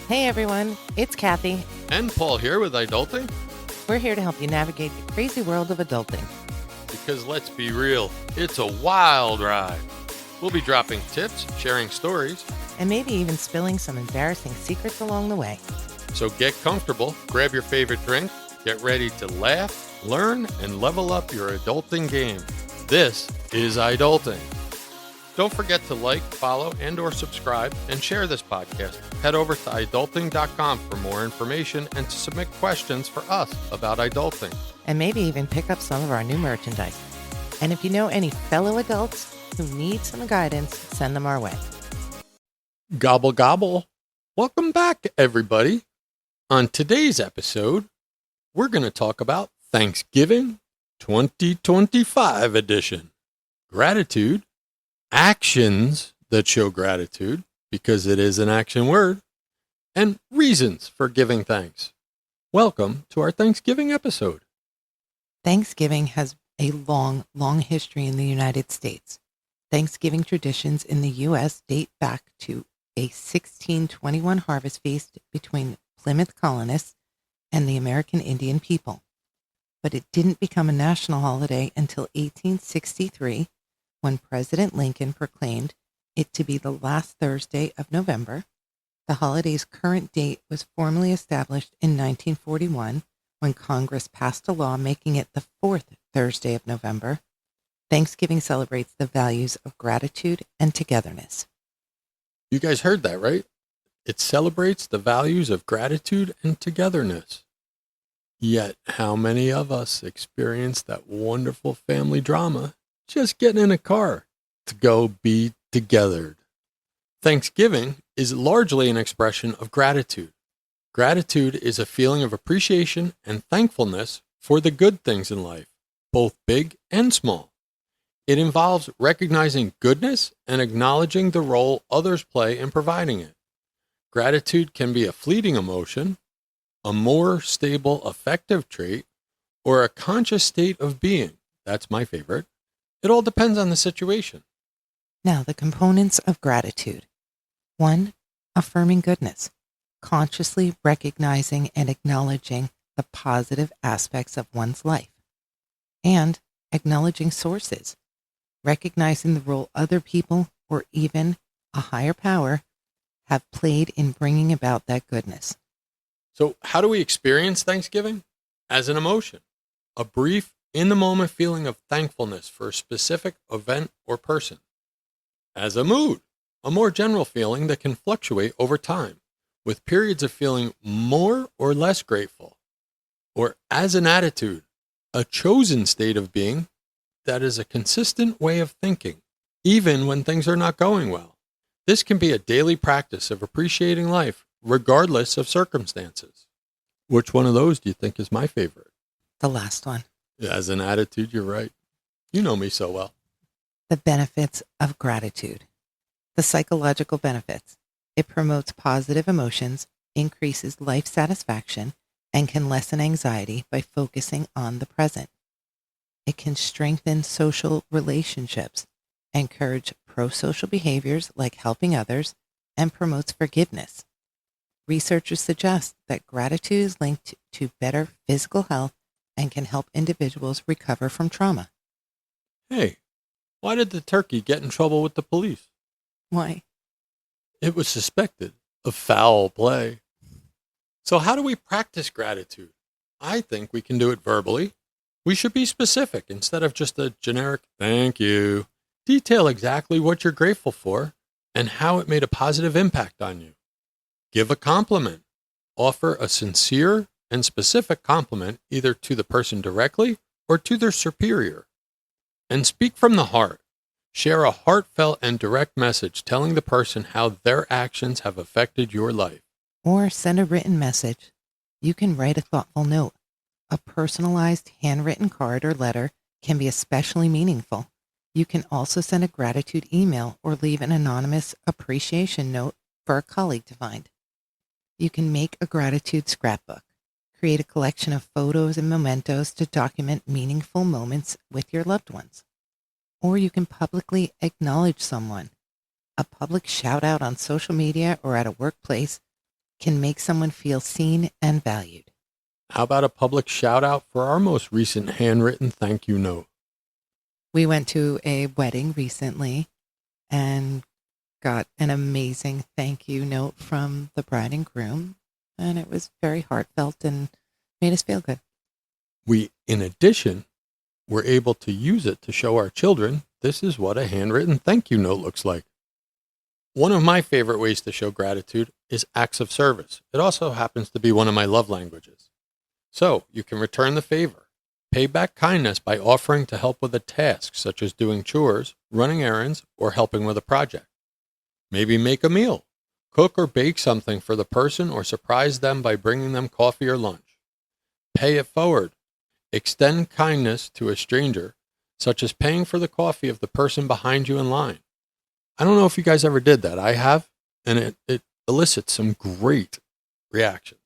Hey everyone, it's Kathy. And Paul here with iDulting. We're here to help you navigate the crazy world of adulting. Because let's be real, it's a wild ride. We'll be dropping tips, sharing stories, And maybe even spilling some embarrassing secrets along the way. so get comfortable, grab your favorite drink, get ready to laugh, learn, and level up your adulting game. This is iDulting. Don't forget to like, follow, and or subscribe, and share this podcast. Head over to iDulting.com for more information and to submit questions for us about iDulting. And maybe even pick up some of our new merchandise. And if you know any fellow adults who need some guidance, send them our way. Gobble gobble. Welcome back, everybody. On today's episode, we're going to talk about Thanksgiving 2025 edition. Gratitude, actions that show gratitude, because it is an action word, and reasons for giving thanks. Welcome to our Thanksgiving episode. Thanksgiving has a long, long history in the United States. Thanksgiving traditions in the U.S. date back to a 1621 harvest feast between Plymouth colonists and the American Indian people. But it didn't become a national holiday until 1863, when President Lincoln proclaimed it to be the last Thursday of November. The holiday's current date was formally established in 1941, when Congress passed a law making it the fourth Thursday of November. Thanksgiving celebrates the values of gratitude and togetherness. You guys heard that, right? It celebrates the values of gratitude and togetherness. Yet, how many of us experience that wonderful family drama just getting in a car to go be togethered? Thanksgiving is largely an expression of gratitude. Gratitude is a feeling of appreciation and thankfulness for the good things in life, both big and small. It involves recognizing goodness and acknowledging the role others play in providing it. Gratitude can be a fleeting emotion, a more stable affective trait, or a conscious state of being. That's my favorite. It all depends on the situation. Now, the components of gratitude. 1. Affirming goodness, consciously recognizing and acknowledging the positive aspects of one's life. And acknowledging sources, recognizing the role other people or even a higher power have played in bringing about that goodness. So, how do we experience Thanksgiving? As an emotion, a brief, in-the-moment feeling of thankfulness for a specific event or person. As a mood, a more general feeling that can fluctuate over time, with periods of feeling more or less grateful. Or as an attitude, a chosen state of being that is a consistent way of thinking, even when things are not going well. This can be a daily practice of appreciating life, regardless of circumstances. Which one of those do you think is my favorite? The last one. As an attitude, you're right. You know me so well. The benefits of gratitude. The psychological benefits. It promotes positive emotions, increases life satisfaction, and can lessen anxiety by focusing on the present. It can strengthen social relationships, encourage pro-social behaviors like helping others, and promotes forgiveness. Researchers suggest that gratitude is linked to better physical health and can help individuals recover from trauma. Hey, why did the turkey get in trouble with the police? Why? It was suspected of foul play. So how do we practice gratitude? I think we can do it verbally. We should be specific instead of just a generic thank you. Detail exactly what you're grateful for and how it made a positive impact on you. Give a compliment. Offer a sincere and specific compliment either to the person directly or to their superior. And speak from the heart. Share a heartfelt and direct message telling the person how their actions have affected your life. Or send a written message. You can write a thoughtful note. A personalized handwritten card or letter can be especially meaningful. You can also send a gratitude email or leave an anonymous appreciation note for a colleague to find. You can make a gratitude scrapbook. Create a collection of photos and mementos to document meaningful moments with your loved ones. Or you can publicly acknowledge someone. A public shout out on social media or at a workplace can make someone feel seen and valued. How about a public shout out for our most recent handwritten thank you note? We went to a wedding recently and got an amazing thank you note from the bride and groom, and it was very heartfelt and made us feel good. We, in addition, were able to use it to show our children this is what a handwritten thank you note looks like. One of my favorite ways to show gratitude is acts of service. It also happens to be one of my love languages. So you can return the favor. Pay back kindness by offering to help with a task, such as doing chores, running errands, or helping with a project. Maybe make a meal, cook or bake something for the person, or surprise them by bringing them coffee or lunch. Pay it forward. Extend kindness to a stranger, such as paying for the coffee of the person behind you in line. I don't know if you guys ever did that. I have, and it elicits some great reactions.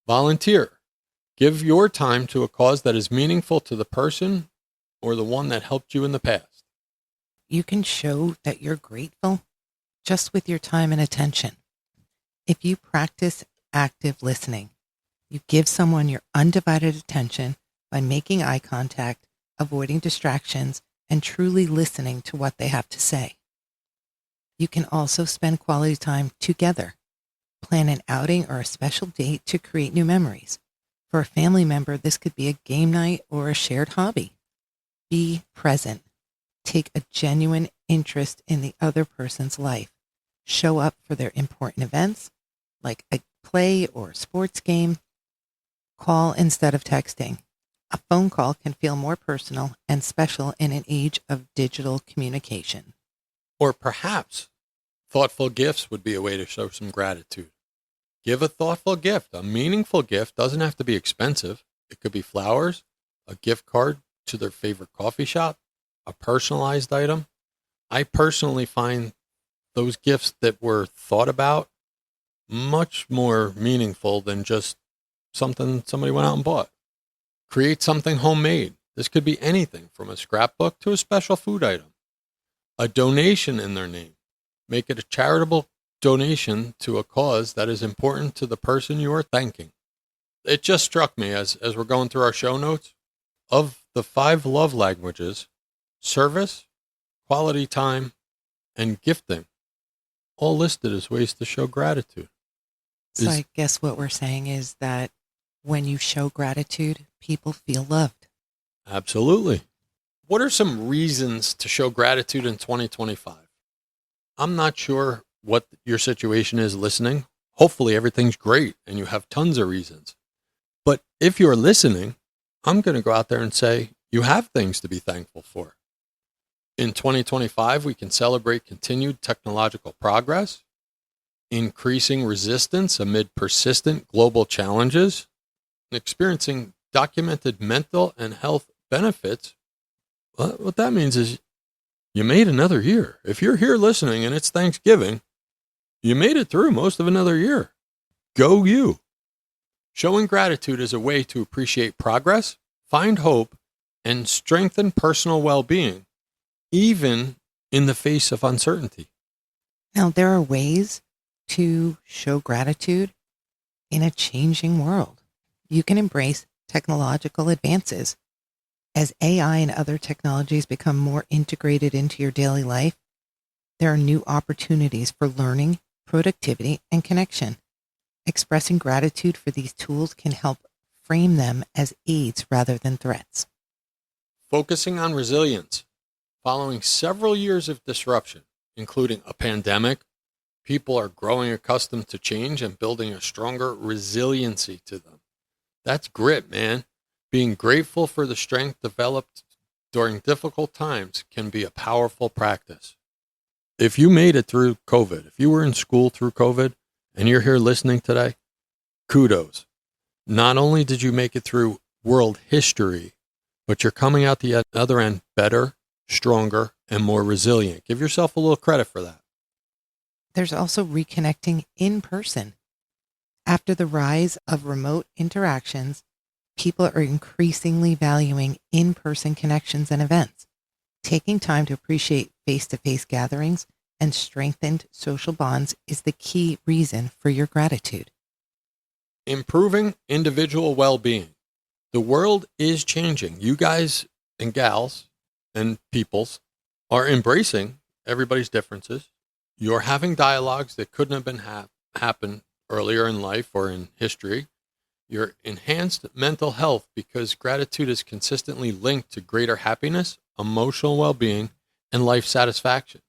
Volunteer. Give your time to a cause that is meaningful to the person or the one that helped you in the past. You can show that you're grateful just with your time and attention. If you practice active listening, you give someone your undivided attention by making eye contact, avoiding distractions, and truly listening to what they have to say. You can also spend quality time together. Plan an outing or a special date to create new memories. For a family member, this could be a game night or a shared hobby. Be present. Take a genuine interest in the other person's life. Show up for their important events, like a play or a sports game. Call instead of texting. A phone call can feel more personal and special in an age of digital communication. Or perhaps thoughtful gifts would be a way to show some gratitude. Give a thoughtful gift. A meaningful gift doesn't have to be expensive. It could be flowers, a gift card to their favorite coffee shop, a personalized item. I personally find those gifts that were thought about much more meaningful than just something somebody went out and bought. Create something homemade. This could be anything from a scrapbook to a special food item. A donation in their name. Make it a charitable donation to a cause that is important to the person you are thanking. It just struck me as we're going through our show notes, of the 5 love languages, service, quality time, and gifting, all listed as ways to show gratitude. So I guess what we're saying is that when you show gratitude, people feel loved. Absolutely. What are some reasons to show gratitude in 2025? I'm not sure what your situation is listening. Hopefully everything's great and you have tons of reasons. But if you're listening, I'm going to go out there and say you have things to be thankful for. In 2025, we can celebrate continued technological progress, increasing resistance amid persistent global challenges, and experiencing documented mental and health benefits. Well, what that means is you made another year. If you're here listening and it's Thanksgiving, you made it through most of another year. Go you. Showing gratitude is a way to appreciate progress, find hope, and strengthen personal well-being, even in the face of uncertainty. Now, there are ways to show gratitude in a changing world. You can embrace technological advances. As AI and other technologies become more integrated into your daily life, there are new opportunities for learning, productivity, and connection. Expressing gratitude for these tools can help frame them as aids rather than threats. Focusing on resilience. Following several years of disruption, including a pandemic, people are growing accustomed to change and building a stronger resiliency to them. That's grit, man. Being grateful for the strength developed during difficult times can be a powerful practice. If you made it through COVID, if you were in school through COVID and you're here listening today, kudos. Not only did you make it through world history, but you're coming out the other end better, stronger, and more resilient. Give yourself a little credit for that. There's also reconnecting in person. After the rise of remote interactions, people are increasingly valuing in-person connections and events. Taking time to appreciate face-to-face gatherings and strengthened social bonds is the key reason for your gratitude. Improving individual well-being. The world is changing. You guys and gals and peoples are embracing everybody's differences. You're having dialogues that couldn't have been happen earlier in life or in history. Your enhanced mental health because gratitude is consistently linked to greater happiness, emotional well-being, and life satisfaction.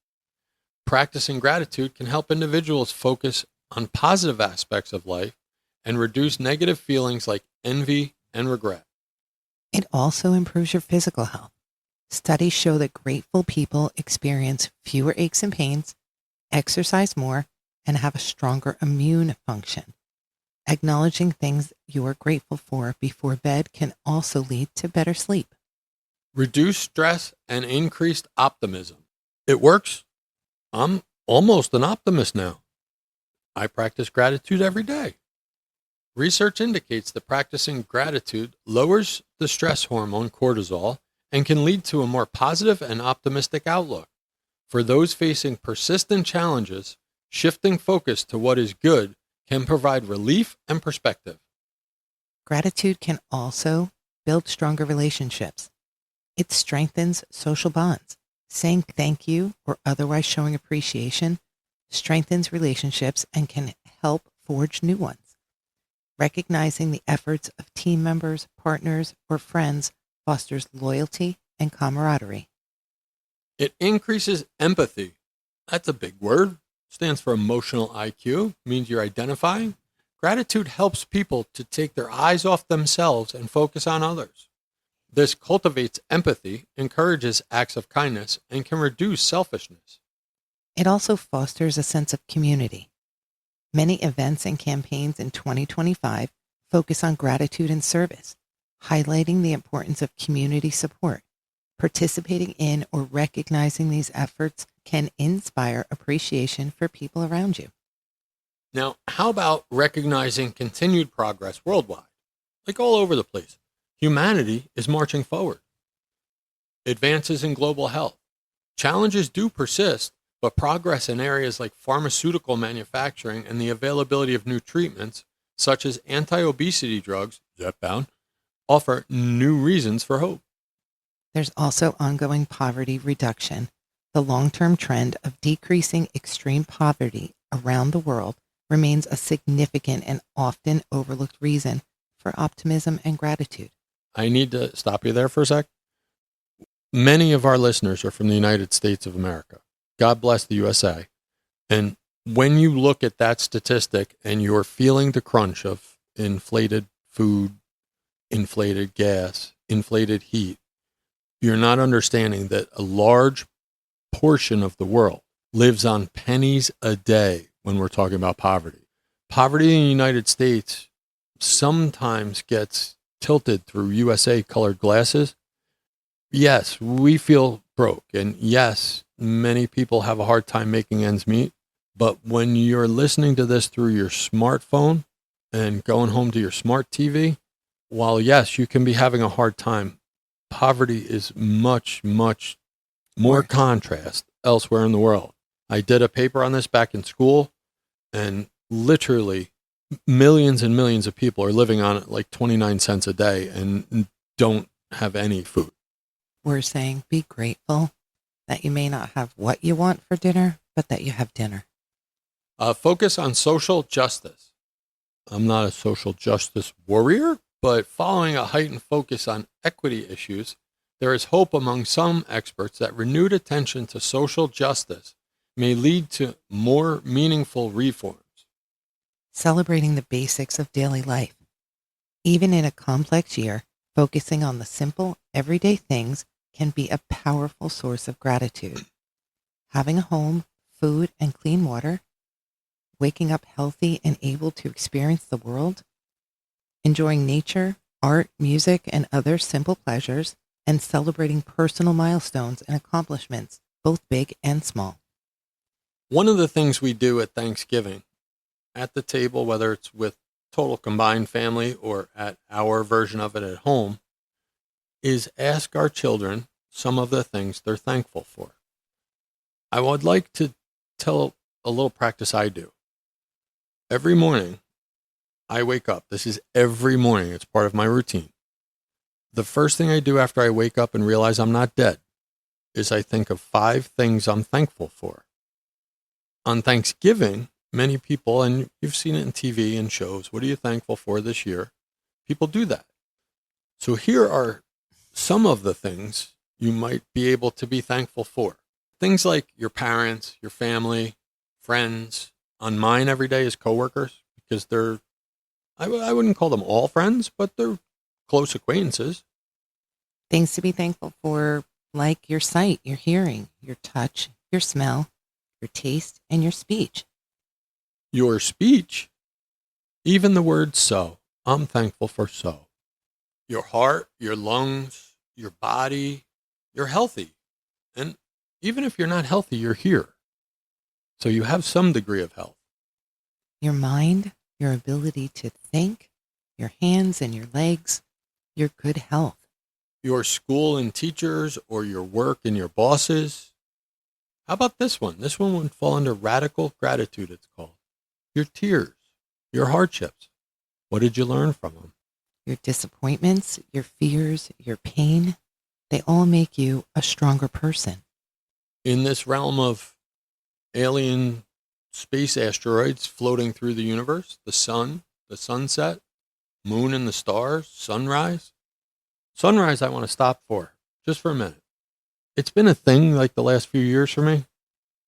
Practicing gratitude can help individuals focus on positive aspects of life and reduce negative feelings like envy and regret. It also improves your physical health. Studies show that grateful people experience fewer aches and pains, exercise more, and have a stronger immune function. Acknowledging things you are grateful for before bed can also lead to better sleep. Reduce stress and increased optimism. It works. I'm almost an optimist now. I practice gratitude every day. Research indicates that practicing gratitude lowers the stress hormone cortisol and can lead to a more positive and optimistic outlook. For those facing persistent challenges, shifting focus to what is good can provide relief and perspective. Gratitude can also build stronger relationships. It strengthens social bonds. Saying thank you or otherwise showing appreciation strengthens relationships and can help forge new ones. Recognizing the efforts of team members, partners, or friends fosters loyalty and camaraderie. It increases empathy. That's a big word. Stands for emotional IQ, means you're identifying. Gratitude helps people to take their eyes off themselves and focus on others. This cultivates empathy, encourages acts of kindness, and can reduce selfishness. It also fosters a sense of community. Many events and campaigns in 2025 focus on gratitude and service, highlighting the importance of community support. Participating in or recognizing these efforts can inspire appreciation for people around you. Now, how about recognizing continued progress worldwide? Like all over the place. Humanity is marching forward. Advances in global health. Challenges do persist, but progress in areas like pharmaceutical manufacturing and the availability of new treatments, such as anti-obesity drugs, Zepbound, offer new reasons for hope. There's also ongoing poverty reduction. The long-term trend of decreasing extreme poverty around the world remains a significant and often overlooked reason for optimism and gratitude. I need to stop you there for a sec. Many of our listeners are from the United States of America. God bless the USA. And when you look at that statistic and you're feeling the crunch of inflated food, inflated gas, inflated heat, you're not understanding that a large portion of the world lives on pennies a day when we're talking about poverty. Poverty in the United States sometimes gets tilted through USA colored glasses. Yes, we feel broke. And yes, many people have a hard time making ends meet. But when you're listening to this through your smartphone and going home to your smart TV, while yes, you can be having a hard time, poverty is much, much more contrast elsewhere in the world. I did a paper on this back in school, and literally millions and millions of people are living on like 29 cents a day and don't have any food. We're saying be grateful that you may not have what you want for dinner, but that you have dinner. Focus on social justice. I'm not a social justice warrior, but following a heightened focus on equity issues, there is hope among some experts that renewed attention to social justice may lead to more meaningful reforms. Celebrating the basics of daily life. Even in a complex year, focusing on the simple, everyday things can be a powerful source of gratitude. Having a home, food, and clean water, waking up healthy and able to experience the world, enjoying nature, art, music, and other simple pleasures, and celebrating personal milestones and accomplishments, both big and small. One of the things we do at Thanksgiving at the table, whether it's with total combined family or at our version of it at home, is ask our children some of the things they're thankful for. I would like to tell a little practice I do. Every morning, I wake up. This is every morning. It's part of my routine. The first thing I do after I wake up and realize I'm not dead is I think of 5 things I'm thankful for. On Thanksgiving, many people, and you've seen it in TV and shows, what are you thankful for this year? People do that. So here are some of the things you might be able to be thankful for. Things like your parents, your family, friends. On mine every day is coworkers because I wouldn't call them all friends, but they're close acquaintances. Things to be thankful for, like your sight, your hearing, your touch, your smell, your taste, and your speech. Your speech, even the word so. I'm thankful for so. Your heart, your lungs, your body, you're healthy. And even if you're not healthy, you're here. So you have some degree of health. Your mind, your ability to think, your hands and your legs, your good health. Your school and teachers, or your work and your bosses. How about this one? This one would fall under radical gratitude, it's called. Your tears, your hardships. What did you learn from them? Your disappointments, your fears, your pain, they all make you a stronger person. In this realm of alien space asteroids floating through the universe, the sun, the sunset, moon and the stars, sunrise. Sunrise, I want to stop for just for a minute. It's been a thing like the last few years for me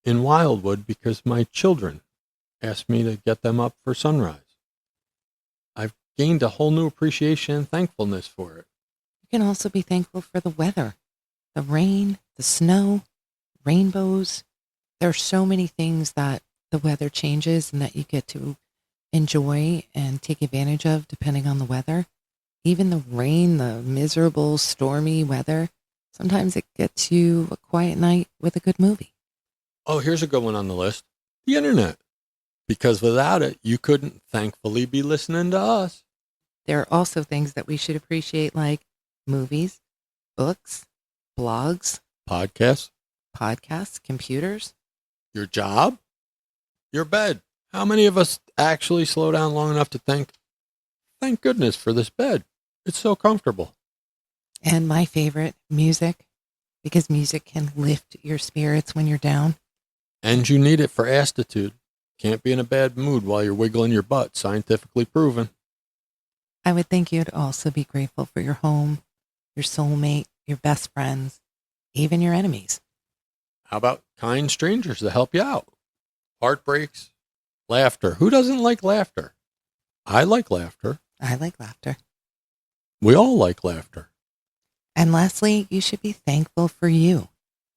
in Wildwood because my children asked me to get them up for sunrise. I've gained a whole new appreciation and thankfulness for it. You can also be thankful for the weather, the rain, the snow, rainbows. There are so many things that the weather changes and that you get to enjoy and take advantage of depending on the weather. Even the rain, the miserable, stormy weather, sometimes it gets you a quiet night with a good movie. Oh, here's a good one on the list. The internet. Because without it, you couldn't thankfully be listening to us. There are also things that we should appreciate like movies, books, blogs, Podcasts, podcasts, computers. your job, your bed. How many of us actually slow down long enough to think, thank goodness for this bed. It's so comfortable. And my favorite, music, because music can lift your spirits when you're down. And you need it for astitude. Can't be in a bad mood while you're wiggling your butt, scientifically proven. I would think you'd also be grateful for your home, your soulmate, your best friends, even your enemies. How about kind strangers that help you out? Heartbreaks, laughter. Who doesn't like laughter? I like laughter. I like laughter. We all like laughter. And lastly, you should be thankful for you,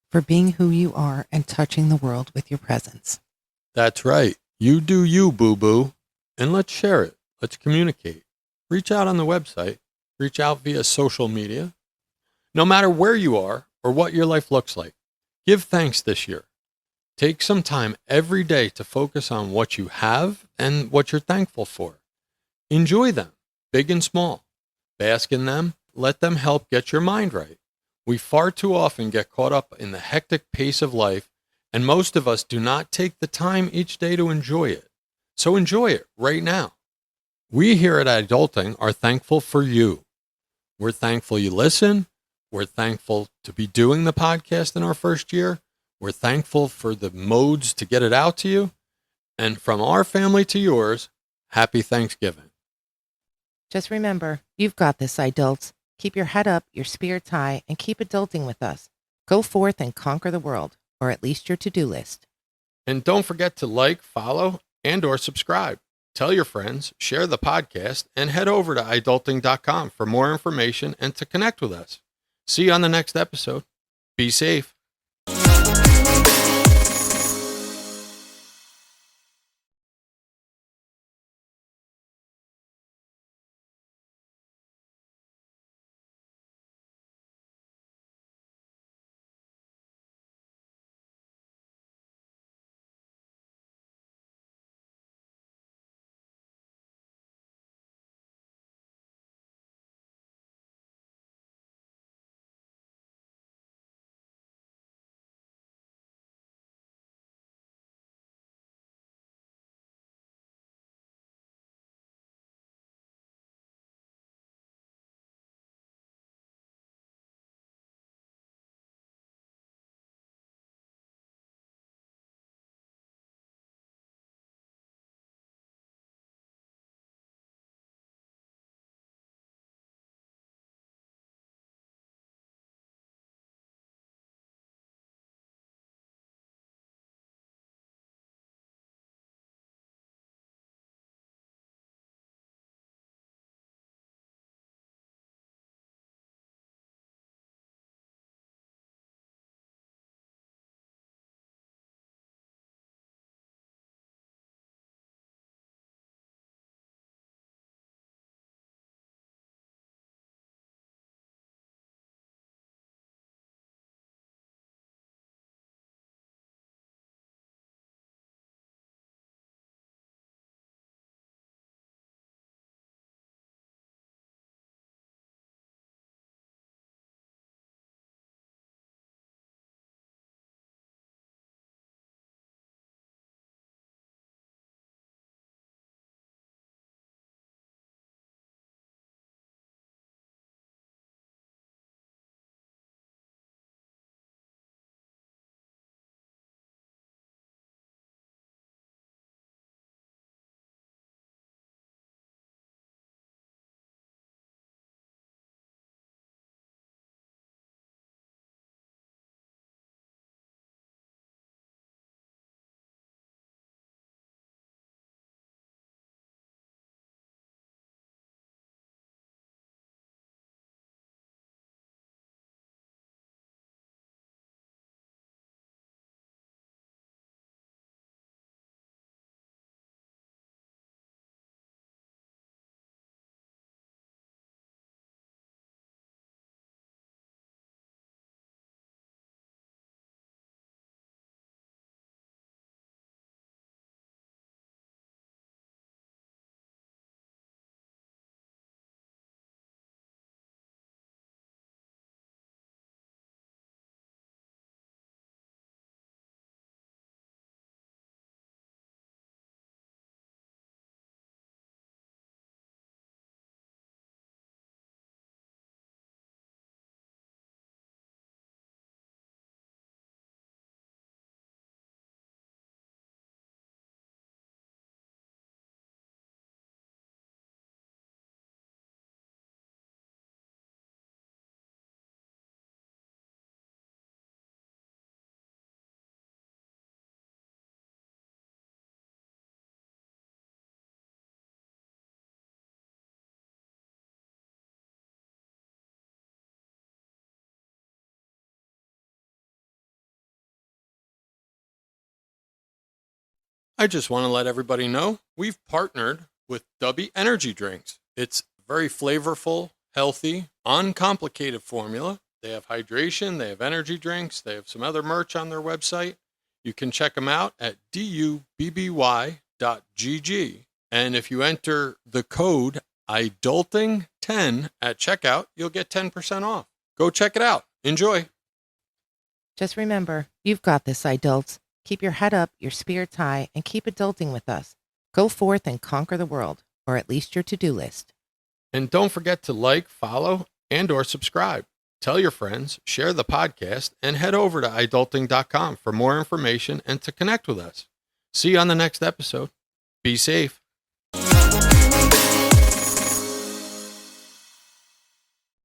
for being who you are and touching the world with your presence. That's right. You do you, boo-boo. And let's share it. Let's communicate. Reach out on the website. Reach out via social media. No matter where you are or what your life looks like, give thanks this year. Take some time every day to focus on what you have and what you're thankful for. Enjoy them, big and small. Bask in them. Let them help get your mind right. We far too often get caught up in the hectic pace of life, and most of us do not take the time each day to enjoy it. So enjoy it right now. We here at iDulting are thankful for you. We're thankful you listen. We're thankful to be doing the podcast in our first year. We're thankful for the modes to get it out to you. And from our family to yours, happy Thanksgiving. Just remember, you've got this, adults. Keep your head up, your spirits high, and keep adulting with us. Go forth and conquer the world, or at least your to-do list. And don't forget to like, follow, and or subscribe. Tell your friends, share the podcast, and head over to iDulting.com for more information and to connect with us. See you on the next episode. Be safe. I just want to let everybody know we've partnered with Dubby Energy Drinks. It's very flavorful, healthy, uncomplicated formula. They have hydration, they have energy drinks, they have some other merch on their website. You can check them out at dubby.gg. And if you enter the code iDulting10 at checkout, you'll get 10% off. Go check it out. Enjoy. Just remember, you've got this, adults. Keep your head up, your spirits high, and keep adulting with us. Go forth and conquer the world, or at least your to-do list. And don't forget to like, follow, and or subscribe. Tell your friends, share the podcast, and head over to iDulting.com for more information and to connect with us. See you on the next episode. Be safe.